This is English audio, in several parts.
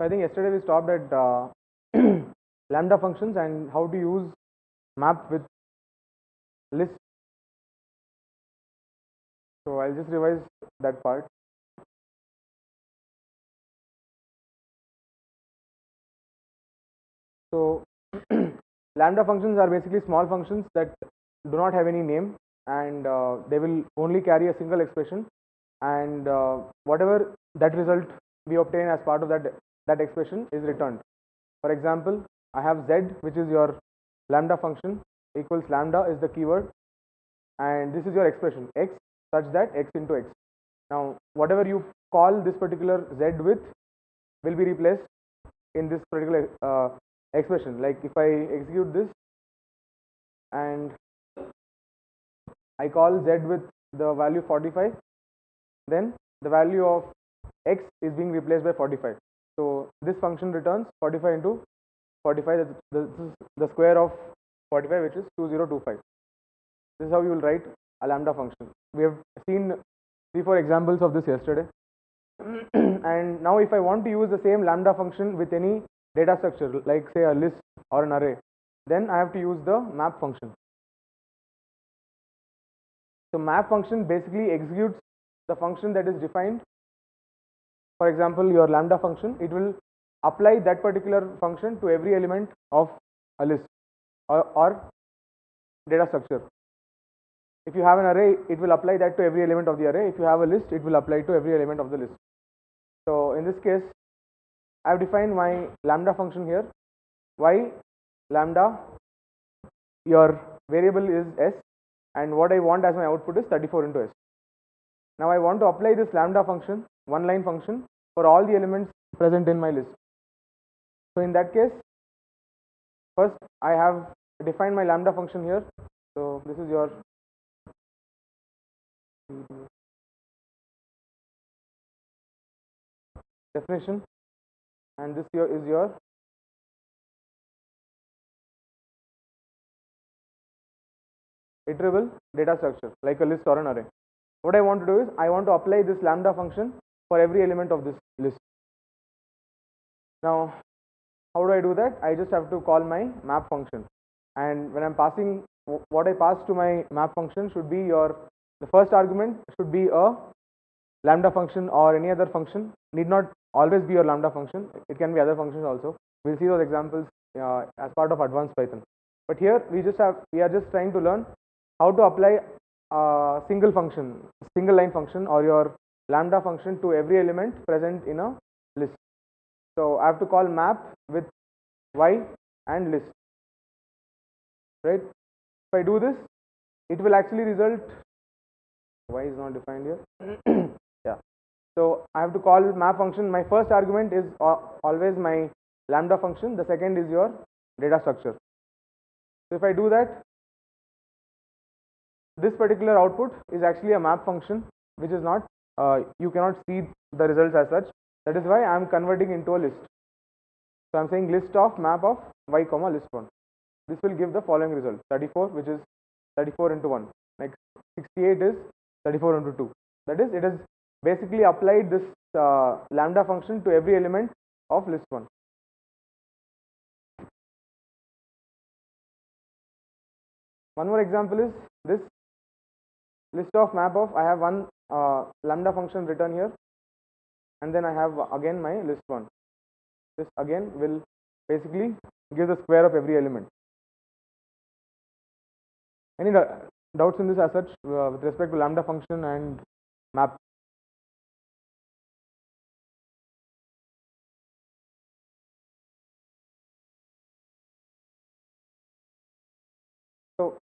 So I think yesterday we stopped at lambda functions and how to use map with list. So I'll just revise that part. So lambda functions are basically small functions that do not have any name, and they will only carry a single expression, and whatever that result we obtain as part of that expression is returned. For example, I have z, which is your lambda function, equals lambda is the keyword, and this is your expression x such that x into x. Now whatever you call this particular z with will be replaced in this particular expression. Like if I execute this and I call z with the value 45, then the value of x is being replaced by 45. So this function returns 45 into 45. This is the square of 45, which is 2025. This is how you will write a lambda function. We have seen 3-4 examples of this yesterday. And now if I want to use the same lambda function with any data structure, like say a list or an array, then I have to use the map function. So map function basically executes the function that is defined. For example, your lambda function, it will apply that particular function to every element of a list or data structure. If you have an array, it will apply that to every element of the array. If you have a list, it will apply to every element of the list. So in this case, I have defined my lambda function here. Y lambda, your variable is s, and what I want as my output is 34 into s. Now I want to apply this lambda function, one line function, for all the elements present in my list. So in that case, first I have defined my lambda function here. So this is your definition, and this here is your iterable data structure, like a list or an array. What I want to do is I want to apply this lambda function for every element of this list. Now how do I do that? I just have to call my map function, and when I'm passing, what I pass to my map function should be the first argument should be a lambda function or any other function. Need not always be your lambda function, it can be other functions also. We'll see those examples as part of advanced Python. But here we are just trying to learn how to apply a single line function or your lambda function to every element present in a list. So I have to call map with y and list, right? If I do this, it will actually result, y is not defined here. Yeah, so I have to call map function. My first argument is always my lambda function, the second is your data structure. So if I do that, this particular output is actually a map function, which is not, you cannot see the results as such. That is why I am converting into a list. So I am saying list of map of y comma list 1. This will give the following result: 34, which is 34 into 1. Like 68 is 34 into 2. That is, it has basically applied this lambda function to every element of list 1. One more example is this list of map of, I have one lambda function written here, and then I have again my list 1. This again will basically give the square of every element. Any doubts in this as such with respect to lambda function and map? So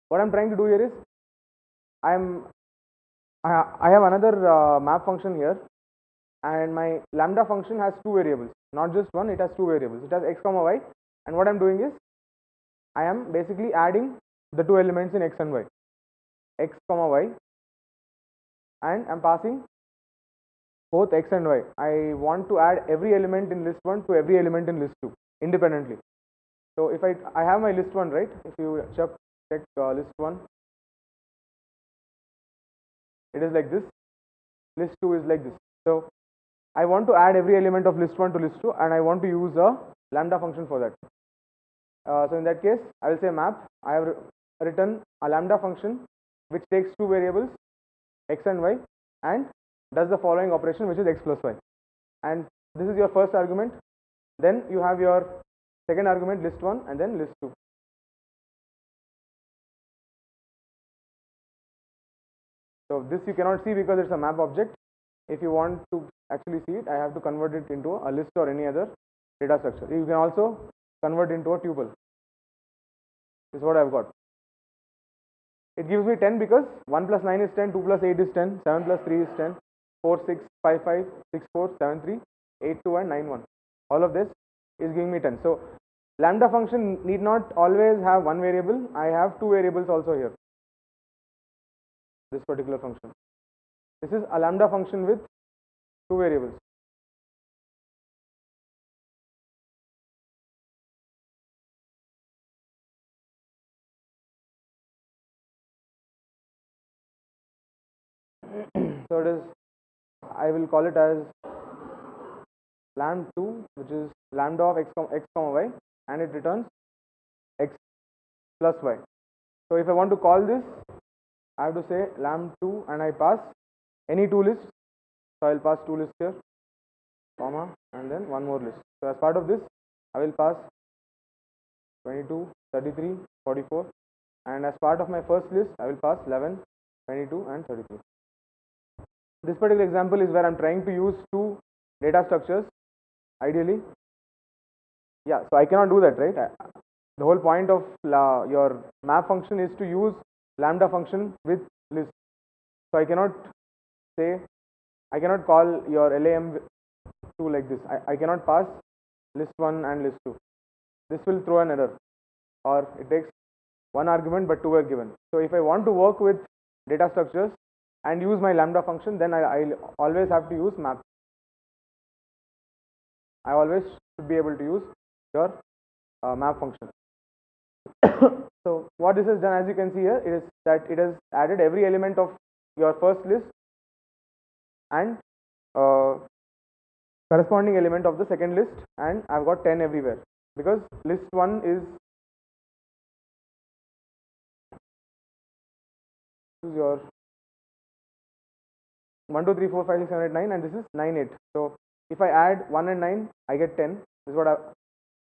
what I'm trying to do here is I have another map function here, and my lambda function has two variables, not just one, it has two variables. It has x comma y, and what I'm doing is I am basically adding the two elements in x and y, x comma y, and I'm passing both x and y. I want to add every element in list 1 to every element in list 2 independently. So if I have my list 1, right? If you check list 1, it is like this. List 2 is like this. So I want to add every element of list 1 to list 2, and I want to use a lambda function for that. So in that case, I will say map. I have written a lambda function which takes two variables x and y and does the following operation, which is x plus y. And this is your first argument. Then you have your second argument, list 1, and then list 2. So this you cannot see because it's a map object. If you want to actually see it, I have to convert it into a list or any other data structure. You can also convert into a tuple. This is what I've got. It gives me 10 because 1 plus 9 is 10, 2 plus 8 is 10, 7 plus 3 is 10, 4, 6, 5, 5, 6, 4, 7, 3, 8, 2 and 9, 1. All of this is giving me 10. So lambda function need not always have one variable. I have two variables also here. This particular function. This is a lambda function with two variables. So it is, I will call it as lamb2, which is lambda of x comma y, and it returns x plus y. So if I want to call this, I have to say lamb2 and I pass any two lists. So I will pass two lists here, comma, and then one more list. So as part of this, I will pass 22, 33, 44, and as part of my first list, I will pass 11, 22 and 33. This particular example is where I'm trying to use two data structures ideally. Yeah, so I cannot do that, right? The whole point of your map function is to use lambda function with list. So I cannot call your LAM2 like this. I cannot pass list 1 and list 2. This will throw an error, or it takes one argument but two are given. So if I want to work with data structures and use my lambda function, then I'll always have to use map. I always should be able to use your map function. So what this has done, as you can see here, is that it has added every element of your first list and corresponding element of the second list, and I've got 10 everywhere because list 1 is your 1, 2, 3, 4, 5, 6, 7, 8, 9, and this is 9, 8. So if I add 1 and 9, I get 10. This is what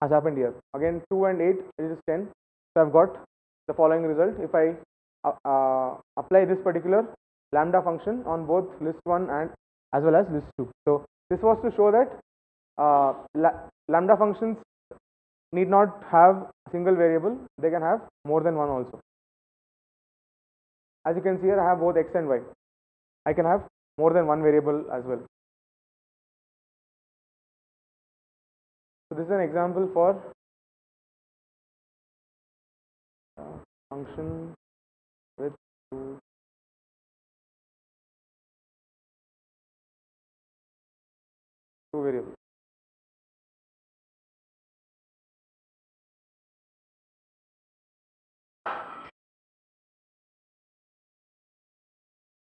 has happened here. Again, 2 and 8, it is 10. So I've got the following result. If I apply this particular lambda function on both list 1 and as well as list 2. So this was to show that lambda functions need not have a single variable. They can have more than one also. As you can see here, I have both x and y. I can have more than one variable as well. So this is an example for function with two variables.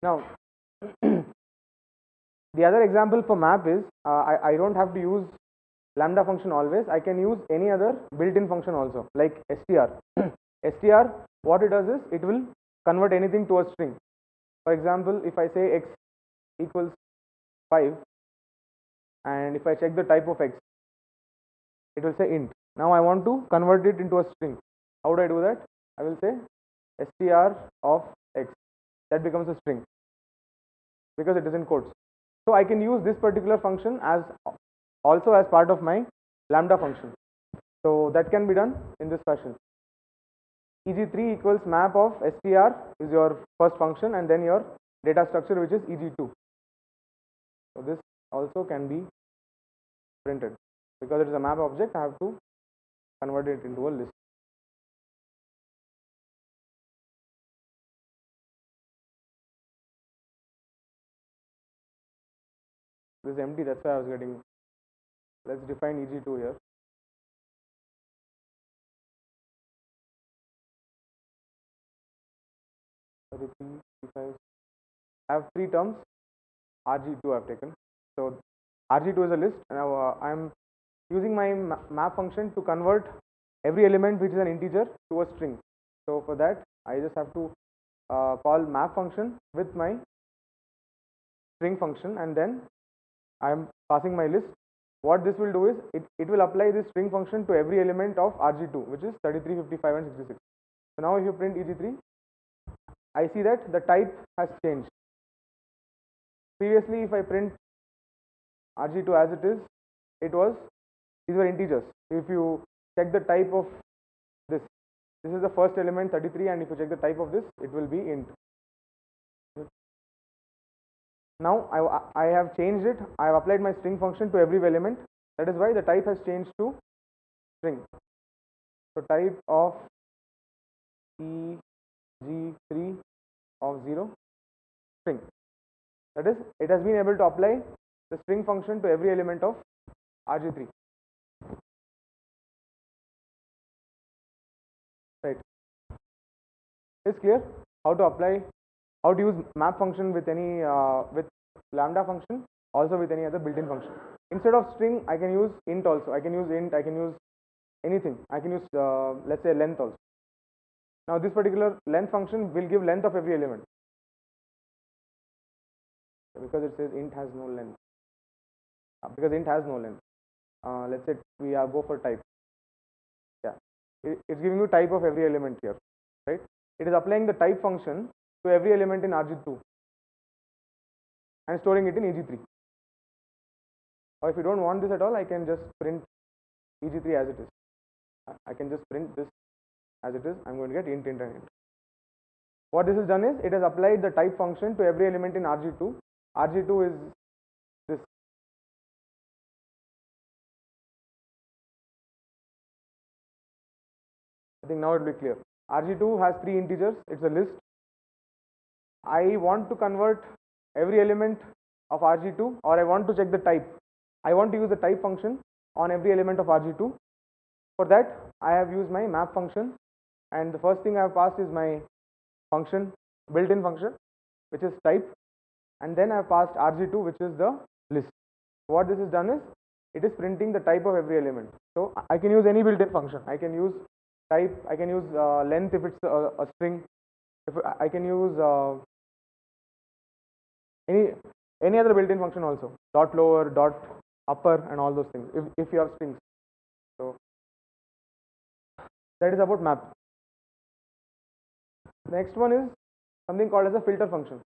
Now the other example for map is I don't have to use lambda function always. I can use any other built-in function also, like str. Str, what it does is it will convert anything to a string. For example, if I say x equals 5 and if I check the type of x, it will say int. Now I want to convert it into a string. How do I do that? I will say str of x. That becomes a string because it is in quotes. So I can use this particular function as also as part of my lambda function. So that can be done in this fashion. eg3 equals map of str is your first function and then your data structure, which is eg2. So this also can be printed because it is a map object. I have to convert it into a list. This is empty, that's why I was getting. Let's define eg2 here. I have three terms. rg2 I have taken. So RG2 is a list. Now I am using my map function to convert every element which is an integer to a string. So for that I just have to call map function with my string function, and then I am passing my list. What this will do is it will apply this string function to every element of RG2, which is 33, 55 and 66. So now if you print EG3, I see that the type has changed. Previously, if I print RG2 as it is, these were integers. If you check the type of this is the first element 33, and if you check the type of this, it will be int. Now I have changed it. I have applied my string function to every element. That is why the type has changed to string. So type of EG3 of 0 string. That is, it has been able to apply the string function to every element of RG3. Right. Is clear how to apply, how to use map function with any with lambda function, also with any other built-in function. Instead of string, I can use int also. I can use int. I can use anything. I can use let's say length also. Now this particular length function will give length of every element, because it says int has no length. Because int has no length. Let's say we go for type. Yeah, it's giving you type of every element here, right? It is applying the type function to every element in RG2 and storing it in EG3. Or if you don't want this at all, I can just print EG3 as it is. I can just print this as it is. I'm going to get int, int and int. What this has done is, it has applied the type function to every element in RG2. RG2 is this. I think now it will be clear. RG2 has 3 integers. It's a list. I want to convert every element of RG2, or I want to check the type. I want to use the type function on every element of RG2. For that, I have used my map function, and the first thing I have passed is my function, built-in function, which is type, and then I have passed RG2, which is the list. What this has done is, it is printing the type of every element. So I can use any built-in function. I can use type, I can use length if it's a string. If I can use any other built-in function also, dot lower, dot upper, and all those things if you have strings. So that is about map. The next one is something called as a filter function.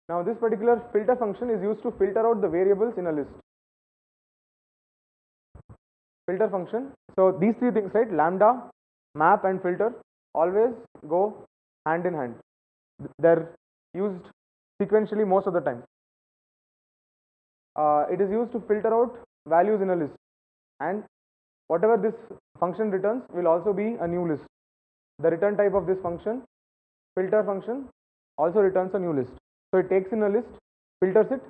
Now this particular filter function is used to filter out the variables in a list. Filter function. So these 3 things, right? Lambda, map and filter always go hand in hand. They're used sequentially most of the time. It is used to filter out values in a list, and whatever this function returns will also be a new list. The return type of this function, filter function, also returns a new list. So it takes in a list, filters it,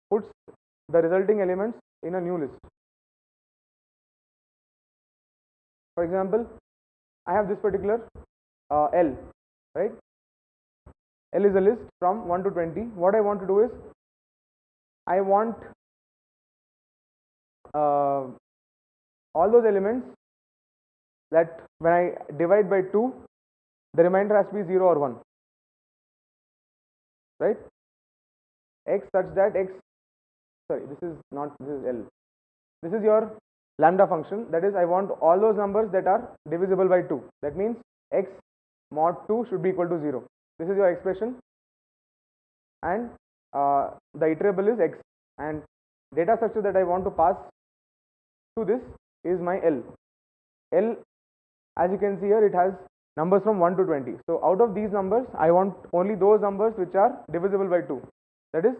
puts the resulting elements in a new list. For example, I have this particular L, right? L is a list from 1 to 20. What I want to do is, I want all those elements that when I divide by 2, the remainder has to be 0 or 1, right? X such that X, sorry, this is L. This is your lambda function. That is, I want all those numbers that are divisible by 2. That means X mod 2 should be equal to 0. This is your expression, and the iterable is X, and data structure that I want to pass to this is my L. L, as you can see here, it has numbers from 1 to 20. So out of these numbers, I want only those numbers which are divisible by 2. That is,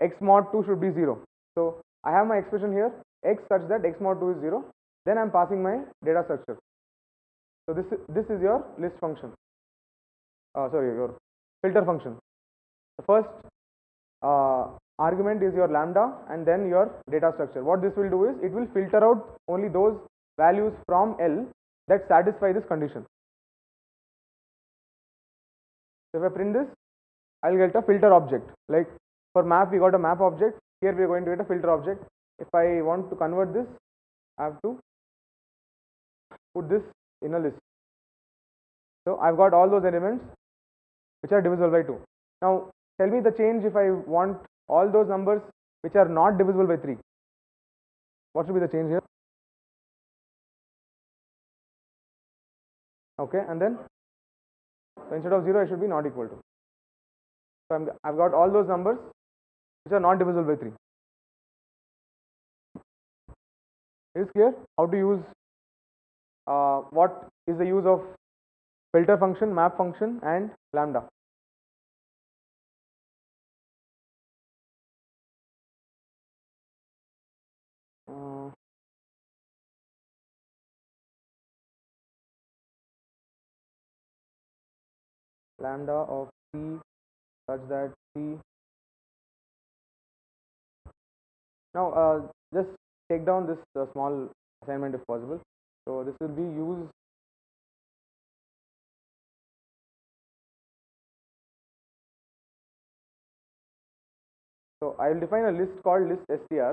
X mod 2 should be 0. So I have my expression here, X such that X mod 2 is 0. Then I am passing my data structure. So this is your list function. Your filter function. The first argument is your lambda, and then your data structure. What this will do is, it will filter out only those values from L that satisfy this condition. So if I print this, I'll get a filter object. Like for map, we got a map object. Here we are going to get a filter object. If I want to convert this, I have to put this in a list. So I've got all those elements which are divisible by 2. Now tell me the change if I want all those numbers which are not divisible by 3. What should be the change here? Okay, and then so instead of 0, it should be not equal to. So I've got all those numbers which are not divisible by 3. Is it clear how to use what is the use of filter function, map function, and lambda? Lambda of c such that c. Now just take down this small assignment if possible. So this will be used. So I will define a list called list str,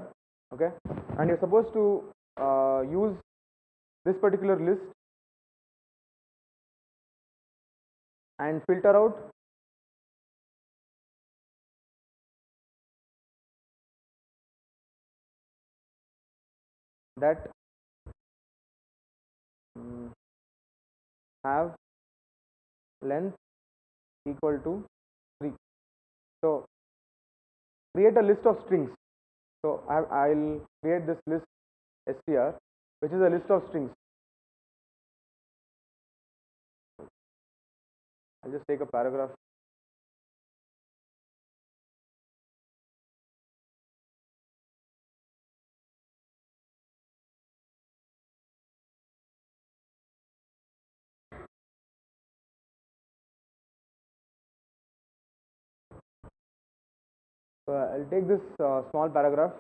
okay, and you're supposed to use this particular list and filter out that have length equal to 3. So create a list of strings. So I'll create this list str, which is a list of strings. I'll just take a paragraph. So I'll take this small paragraph.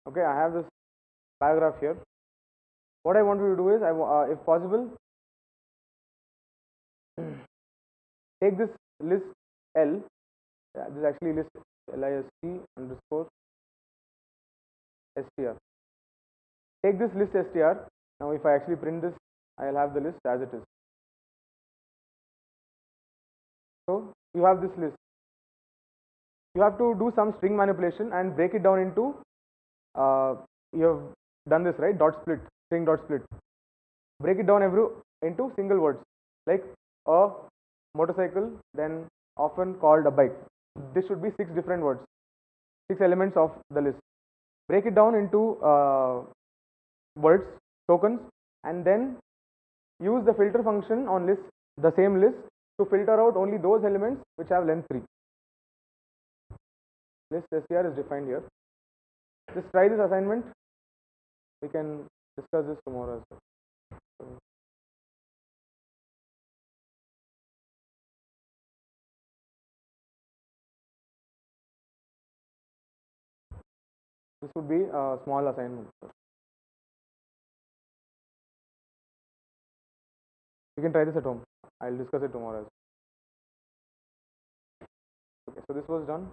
Okay, I have this paragraph here. What I want you to do is, if possible, take this list L. This is actually list list underscore str. Take this list str. Now, if I actually print this, I'll have the list as it is. So you have this list. You have to do some string manipulation and break it down into. You have done this, right? Dot split, string dot split. Break it down into single words like a motorcycle, then often called a bike. This should be 6 different words, 6 elements of the list. Break it down into words, tokens, and then use the filter function on the same list to filter out only those elements which have length 3. List str is defined here. Just try this assignment. We can discuss this tomorrow as well. This would be a small assignment. You can try this at home. I'll discuss it tomorrow. Okay, so this was done.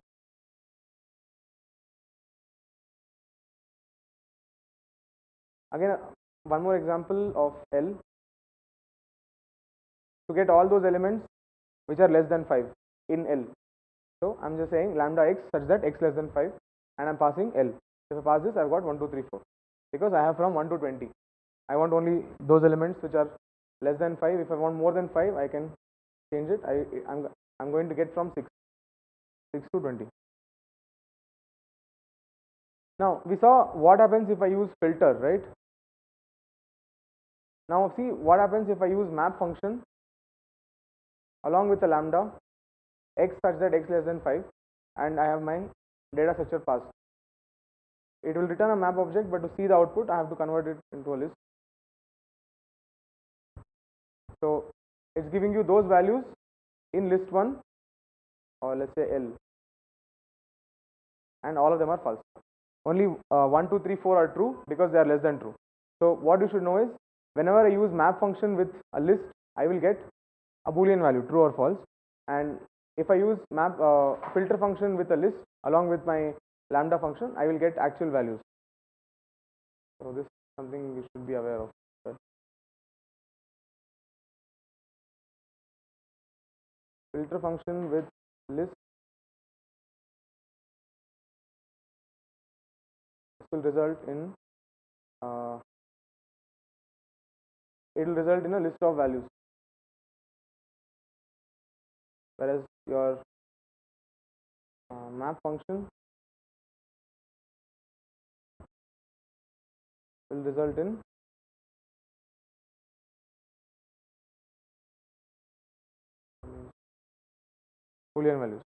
Again, one more example of L. To get all those elements which are less than 5 in L. So I'm just saying lambda x such that x less than 5, and I'm passing L. If I pass this, I've got 1, 2, 3, 4. Because I have from 1 to 20. I want only those elements which are less than 5. If I want more than 5, I can change it. I'm going to get from 6 to 20. Now we saw what happens if I use filter, right? Now see what happens if I use map function along with a lambda x such that x less than 5, and I have my data structure passed. It will return a map object, but to see the output I have to convert it into a list. So it's giving you those values in list 1, or let's say L, and all of them are false. Only 1, 2, 3, 4 are true because they are less than true. So what you should know is, whenever I use map function with a list, I will get a boolean value, true or false. And if I use map filter function with a list along with my lambda function, I will get actual values. So this is something you should be aware of. Filter function with list will result in it will result in a list of values, whereas your map function will result in boolean values.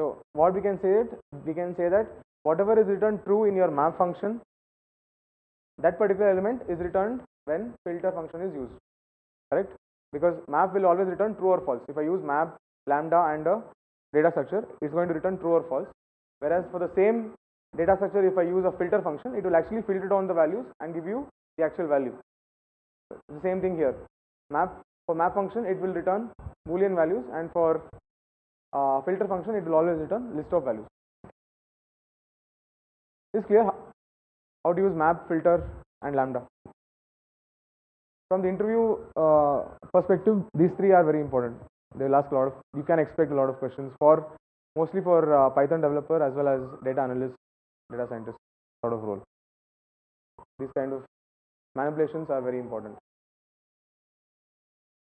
So what we can say that whatever is returned true in your map function, that particular element is returned when filter function is used, correct? Because map will always return true or false. If I use map, lambda and a data structure, it's going to return true or false. Whereas for the same data structure, if I use a filter function, it will actually filter down the values and give you the actual value. The same thing here. For map function, it will return boolean values, and for filter function, it will always return list of values. Is clear how to use map, filter and lambda? From the interview perspective, these three are very important. They will ask a lot of, you can expect a lot of questions mostly for Python developer as well as data analyst, data scientist sort of role. These kind of manipulations are very important.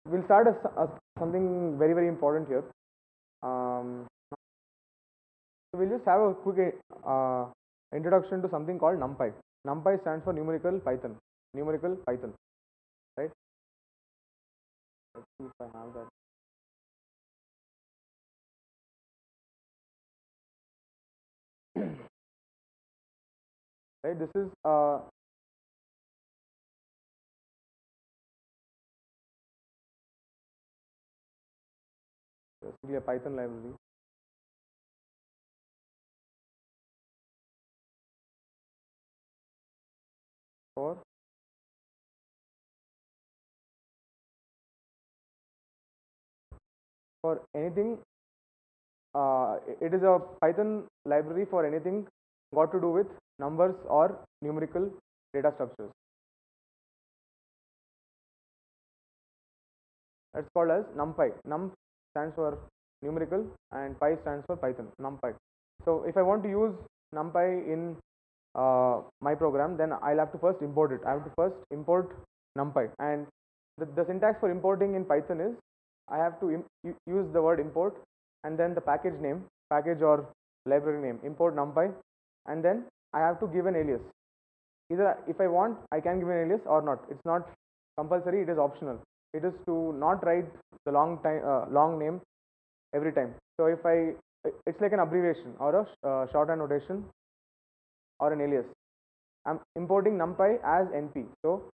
We'll start something very, very important here. So we'll just have a quick introduction to something called NumPy. NumPy stands for numerical Python. Right? Let's see if I have that. Right, this is basically a Python library for anything. It is a Python library for anything got to do with numbers or numerical data structures. That's called as NumPy. Num stands for numerical and Py stands for Python. NumPy. So if I want to use NumPy in my program, then I'll have to first import it. I have to first import NumPy, and the syntax for importing in Python is I have to use the word import and then the package name, package or library name, import NumPy, and then I have to give an alias. Either if I want, I can give an alias or not. It's not compulsory, it is optional. It is to not write the long name every time. So if it's like an abbreviation or a shorthand notation or an alias. I'm importing NumPy as NP. So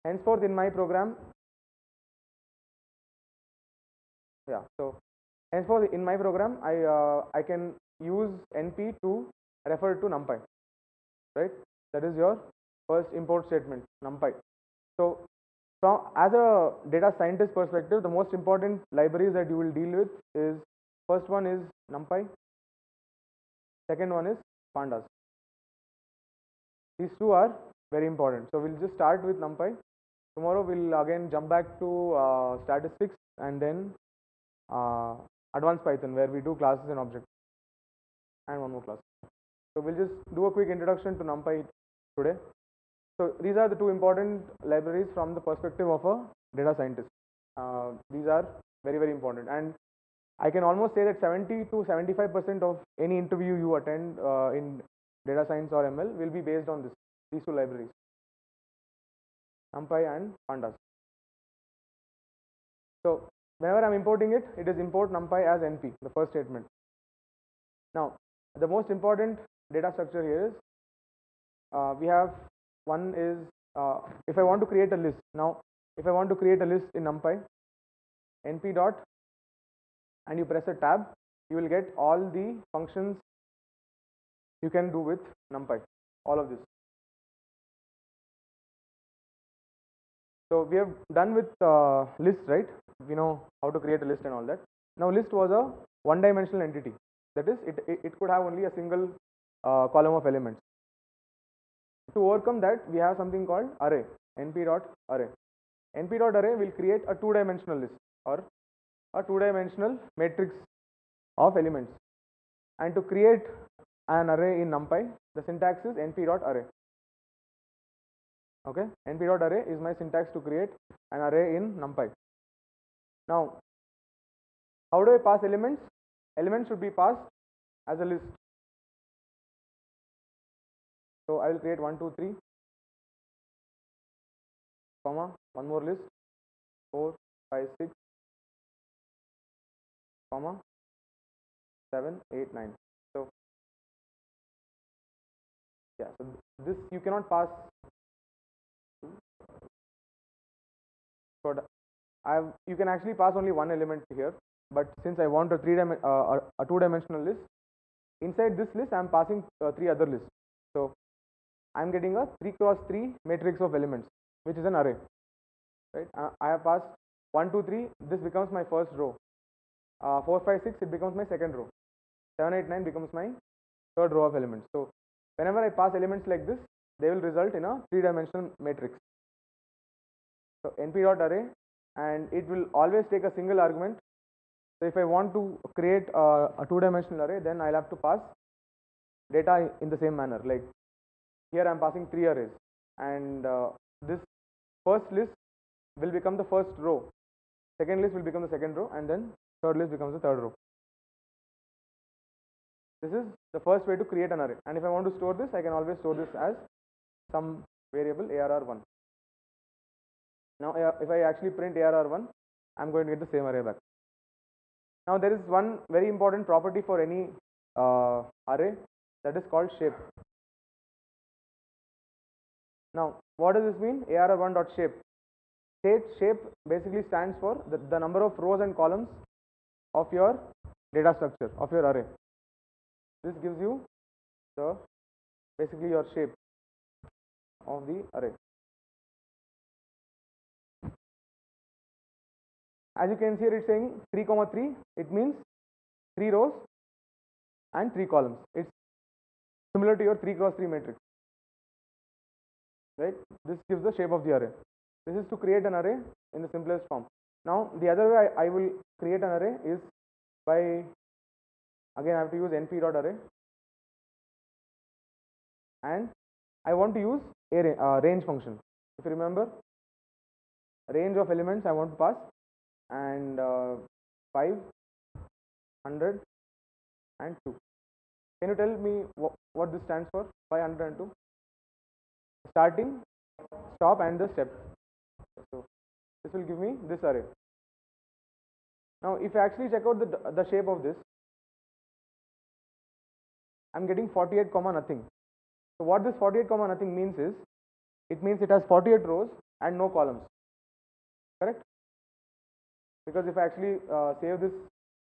henceforth in my program, I can use NP to refer to NumPy, right? That is your first import statement, NumPy. So as a data scientist perspective, the most important libraries that you will deal with is, first one is NumPy, second one is Pandas. These two are very important. So we'll just start with NumPy. Tomorrow we'll again jump back to statistics and then advanced Python, where we do classes and objects, and one more class. So we'll just do a quick introduction to NumPy today. So these are the two important libraries from the perspective of a data scientist. These are very, very important, and I can almost say that 70 to 75% of any interview you attend in data science or ML will be based on these two libraries, NumPy and Pandas. So whenever I'm importing it, it is import NumPy as NP, the first statement. Now the most important data structure here is we have one is if I want to create a list. Now if I want to create a list in NumPy, np dot, and you press a tab, you will get all the functions you can do with NumPy, all of this. So we have done with list, right? We know how to create a list and all that. Now list was a one-dimensional entity. That is, it could have only a single column of elements. To overcome that, we have something called array, np.array. np.array will create a two-dimensional list or a two-dimensional matrix of elements. And to create an array in NumPy, the syntax is np.array. Okay, np.array is my syntax to create an array in NumPy. Now, how do I pass elements? Elements should be passed as a list. So I will create 1, 2, 3, comma, one more list, 4, 5, 6, comma, 7, 8, 9. So yeah, so this you cannot pass. So you can actually pass only one element here, but since I want a two-dimensional list, inside this list I am passing 3 other lists. So I am getting a 3 cross 3 matrix of elements, which is an array, right? I have passed 1, 2, 3. This becomes my first row. 4, 5, 6. It becomes my second row. 7, 8, 9 becomes my third row of elements. So whenever I pass elements like this, they will result in a 3-dimensional matrix. So np.array, and it will always take a single argument. So if I want to create a 2-dimensional array, then I'll have to pass data in the same manner. Like here I'm passing 3 arrays, and this first list will become the first row, second list will become the second row, and then third list becomes the third row. This is the first way to create an array, and if I want to store this, I can always store this as some variable arr1. Now if I actually print arr1, I'm going to get the same array back. Now there is one very important property for any array, that is called shape. Now what does this mean? arr1.shape. Shape basically stands for the number of rows and columns of your data structure, of your array. This gives you basically your shape of the array. As you can see here, it's saying 3, 3. It means 3 rows and 3 columns. It's similar to your 3 cross 3 matrix, right? This gives the shape of the array. This is to create an array in the simplest form. Now the other way I will create an array is by, again I have to use np.array, and I want to use a range function. If you remember, range of elements I want to pass, and 5, 100 and 2. Can you tell me what this stands for? 500 and 2. Starting, stop, and the step. So this will give me this array. Now if I actually check out the shape of this, I'm getting 48 comma nothing. So what this 48 comma nothing means is, it means it has 48 rows and no columns, correct? Because if I actually save this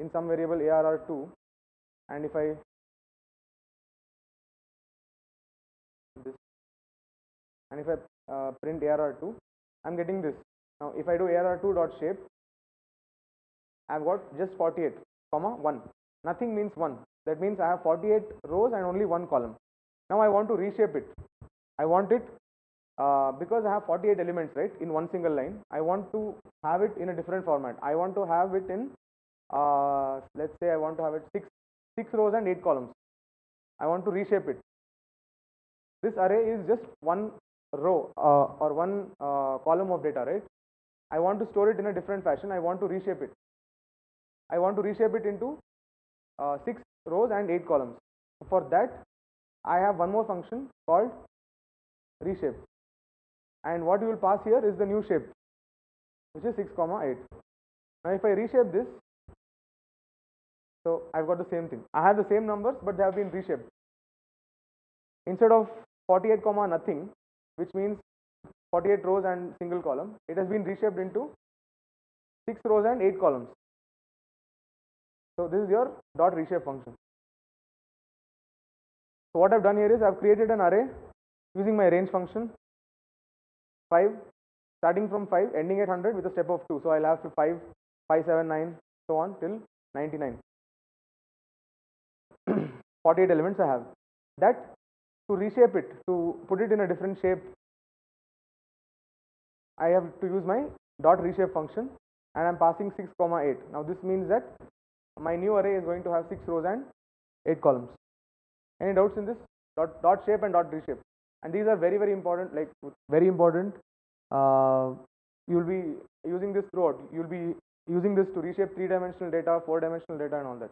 in some variable arr2, and if I print arr2, I'm getting this. Now if I do arr2.shape, I've got just 48 comma 1. Nothing means 1. That means I have 48 rows and only 1 column. Now I want to reshape it. I want it because I have 48 elements, right, in one single line. I want to have it in a different format. I want to have it in let's say I want to have it 6 rows and 8 columns. I want to reshape it. This array is just one row or one column of data, right? I want to store it in a different fashion. I want to reshape it. I want to reshape it into 6 rows and 8 columns. For that, I have one more function called reshape, and what you will pass here is the new shape, which is 6 comma 8. Now if I reshape this, so I've got the same thing. I have the same numbers, but they have been reshaped. Instead of 48 comma nothing, which means 48 rows and single column, it has been reshaped into 6 rows and 8 columns. So this is your dot reshape function. So what I've done here is I've created an array using my range function, 5, starting from 5, ending at 100 with a step of 2. So I'll have 5, 5, 7, 9, so on till 99. 48 elements I have. That, to reshape it, to put it in a different shape, I have to use my dot reshape function, and I'm passing 6 comma 8. Now this means that my new array is going to have 6 rows and 8 columns. Any doubts in this? Dot shape and dot reshape, and these are very, very important, like very important. You'll be using this throughout. You'll be using this to reshape 3-dimensional data, 4-dimensional data, and all that.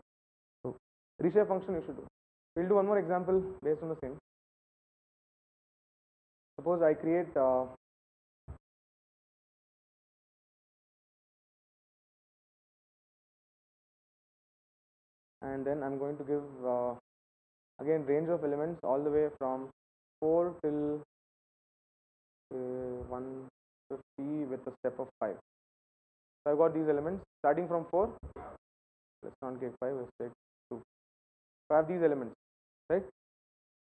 So reshape function you should do. We'll do one more example based on the same. Suppose I create and then I'm going to give again range of elements all the way from 4 till 150 with a step of 5. So I've got these elements starting from 4. Let's not take 5, let's take 2. So I have these elements, right?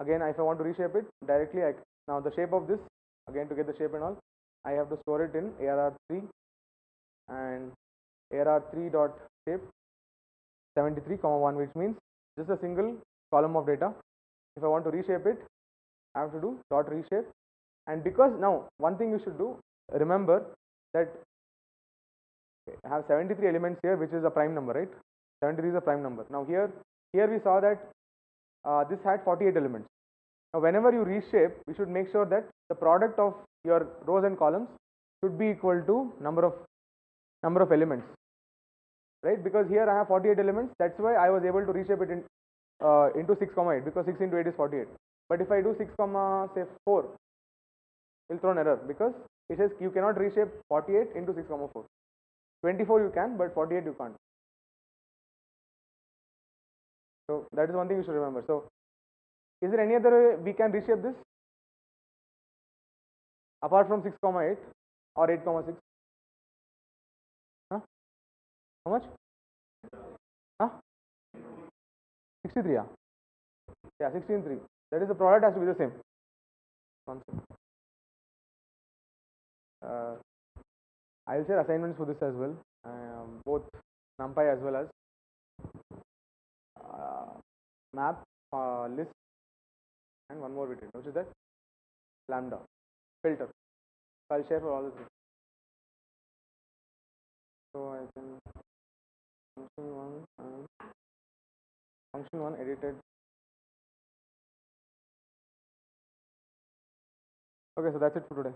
Again, if I want to reshape it directly, now the shape of this, again to get the shape and all, I have to store it in ARR3 and ARR3 dot shape 73, 1, which means just a single column of data. If I want to reshape it, I have to do dot reshape. And because now one thing you should do, remember that I have 73 elements here, which is a prime number, right? 73 is a prime number. Now here we saw that this had 48 elements. Now whenever you reshape, we should make sure that the product of your rows and columns should be equal to number of elements, right? Because here I have 48 elements, that's why I was able to reshape it into 6 comma 8, because 6 into 8 is 48. But if I do 6 comma say 4, it will throw an error, because it says you cannot reshape 48 into 6 comma 4. 24 you can, but 48 you can't. So that is one thing you should remember. So is there any other way we can reshape this apart from 6 comma 8 or 8 comma 6? Huh? How much? Huh? 63. Yeah, 16.3. That is, the product has to be the same. I will share assignments for this as well, both NumPy as well as map, list, and one more we did, which is that lambda filter. So I'll share for all of this. So I can function one edited. Okay, so that's it for today.